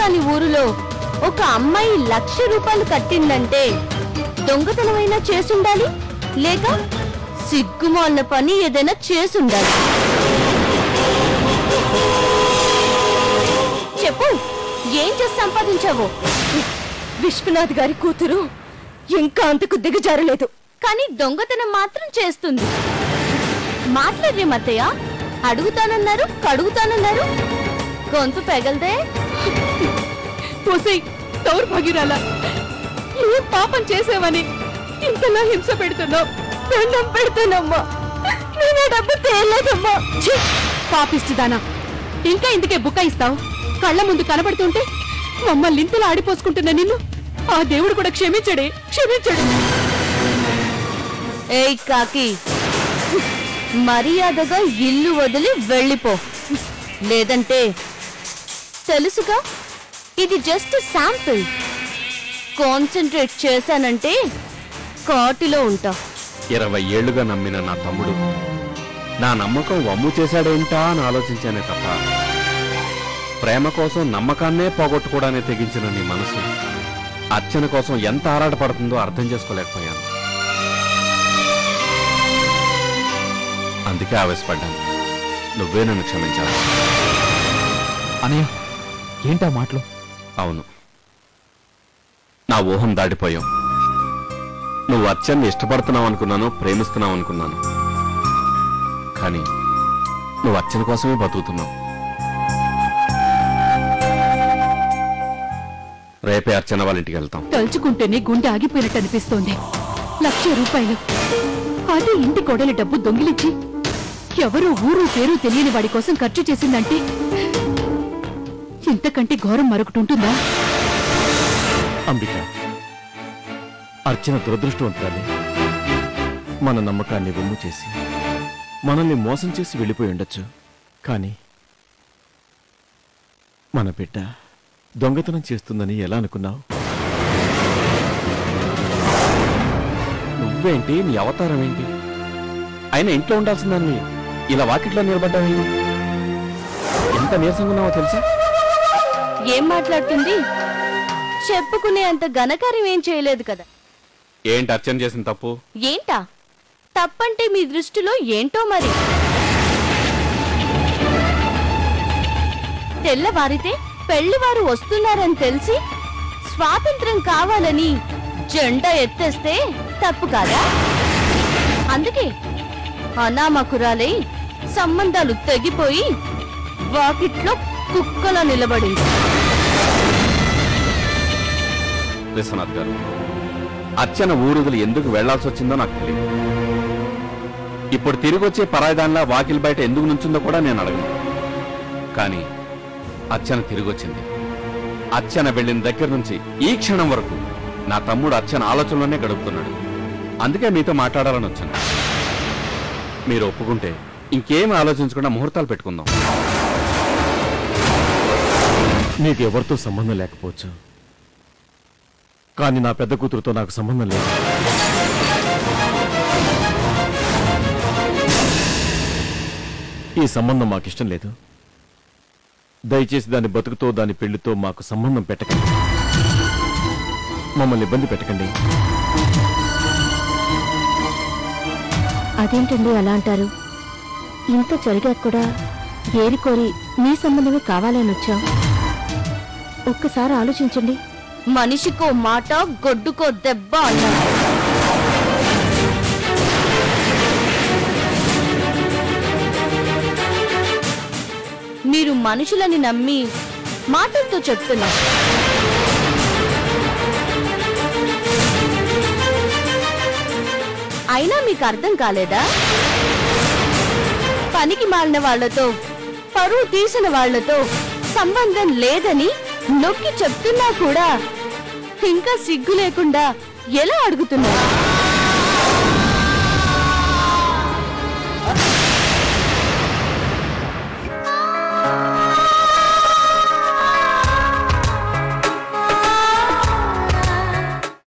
కాని ఊరిలో ఒక అమ్మాయి 1,00,000 రూపాయలు కట్టిందంటే దొంగతనమైనా చేసుండాలి, లేక సిగ్గుమాలిన పని ఏదైనా చేసుండాలి. చెప్పు, ఏం చేసి సంపాదించావో? విశ్వనాథ్ గారి కూతురు ఇంకా అంతకు దిగజారలేదు, కానీ దొంగతనం మాత్రం చేస్తుంది. మాట్లాడరే మత్తయ్య, అడుగుతానన్నారు కడుగుతానన్నారు, గొంతు పెగలదే. దౌర్భాగ్యురాలా, ఏ పాపం చేసావని ఇంతలా హింస పెడుతున్నావు? దండం పెడుతున్నామ్మా, నేను డబ్బు తేలేదమ్మా. పాపిస్తుదానా, ఇంకా ఇందుకే బుకాయిస్తావు? కళ్ళ ముందు కనబడుతుంటే మమ్మల్ని ఇంతలా ఆడిపోసుకుంటున్నా నిన్ను ఆ దేవుడు కూడా క్షమించడే, క్షమించడు. ఏయ్ కాకి, మర్యాదగా ఇల్లు వదిలి వెళ్ళిపో, లేదంటే తెలుసుగా ఇది జస్ట్ శాంపుల్. కాన్సంట్రేట్ చేశానంటే కాటిలో ఉంటా. 20 ఏళ్లుగా నమ్మిన నా తమ్ముడు నా నమ్మకం వమ్ము చేశాడేంటా అని ఆలోచించానే తప్ప, ప్రేమ కోసం నమ్మకాన్నే పోగొట్టుకోవడానికి తెగించిన నీ మనసు అర్చన కోసం ఎంత ఆరాటపడుతుందో అర్థం చేసుకోలేకపోయాను. అందుకే ఆవేశపడ్డాను. నువ్వే నన్ను క్షమించాలి. అనయ్య, ఏంటా మాటలు? అవును, నా ఊహం దాటిపోయావు. నువ్వు అర్చన్ని ఇష్టపడుతున్నావు అనుకున్నాను, ప్రేమిస్తున్నావు అనుకున్నాను. కానీ నువ్వు అర్చన కోసమే బతుకుతున్నావు. రేపే అర్చన వాళ్ళ ఇంటికి వెళ్తాం. తలుచుకుంటేనే గుండె ఆగిపోయినట్టు అనిపిస్తోంది. 1,00,000 రూపాయలు, అదే ఇంటి కోడలి డబ్బు దొంగిలించి ఎవరూ ఊరు పేరు తెలియని వాడి కోసం ఖర్చు చేసిందంటే ఇంతకంటే ఘోరం మరొకటి ఉంటుందా? అంబిక, అర్చన దురదృష్టవంతురాలి. మన నమ్మకాన్ని వమ్ము చేసి మనల్ని మోసం చేసి వెళ్ళిపోయి ఉండొచ్చు, కానీ మన బిడ్డ దొంగతనం చేస్తుందని ఎలా అనుకున్నావు? నువ్వేంటి, నీ అవతారం ఏంటి? అయినా ఇంట్లో ఉండాల్సిందాన్ని ఇలా వాకిట్లో నిలబడ్డావు. ఎంత నీరసంగా ఉన్నావో తెలుసా? ఏం మాట్లాడుతుంది? చెప్పుకునే అంత ఘనకార్యం ఏం చేయలేదు కదా. ఏంటి అర్చన చేసిన తప్పు? ఏంటా తప్పంటే మీ దృష్టిలో ఏంటో మరి? తెల్లవారితే పెళ్లివారు వస్తున్నారని తెలిసి స్వాతంత్రం కావాలని జెండా ఎత్తేస్తే తప్పు కాదా? అందుకే అనామకురాలై సంబంధాలు తెగిపోయి వాకిట్లో కుక్కలా నిలబడింది. విశ్వనాథ్ గారు, అర్చన ఊరుదులు ఎందుకు వెళ్లాల్సి వచ్చిందో నాకు తెలియదు. ఇప్పుడు తిరిగి వచ్చే పరాయిదాన్లా వాకిలి బయట ఎందుకు నుంచుందో కూడా నేను అడగను. కానీ అర్చన తిరిగి వచ్చింది. అర్చన వెళ్ళిన దగ్గర నుంచి ఈ క్షణం వరకు నా తమ్ముడు అర్చన ఆలోచనలోనే గడుపుతున్నాడు. అందుకే మీతో మాట్లాడాలని వచ్చాను. మీరు ఒప్పుకుంటే ఇంకేం ఆలోచించకుండా ముహూర్తాలు పెట్టుకుందాం. నీకు ఎవరితో సంబంధం లేకపోవచ్చు, కానీ నా పెద్ద కూతురుతో నాకు సంబంధం లేదు. ఈ సంబంధం మాకిష్టం లేదు. దయచేసి దాని బతుకుతో దాని పెళ్లితో మాకు సంబంధం పెట్టకండి. మమ్మల్ని ఇబ్బంది పెట్టకండి. అదేంటండి అలా అంటారు? ఇంత జరిగాక కూడా ఏరికోరి మీ సంబంధమే కావాలని వచ్చాం. ఒక్కసారి ఆలోచించండి. మనిషికో మాట, గొడ్డుకో దెబ్బ అన్నారు. మీరు మనుషులని నమ్మి మాటలతో చెప్తున్నారు. అయినా మీకు అర్థం కాలేదా? పనికి మాలిన వాళ్లతో, పరువు తీసిన వాళ్లతో సంబంధం లేదని నొక్కి చెప్తున్నా కూడా ఇంకా సిగ్గు లేకుండా ఎలా అడుగుతున్నారు?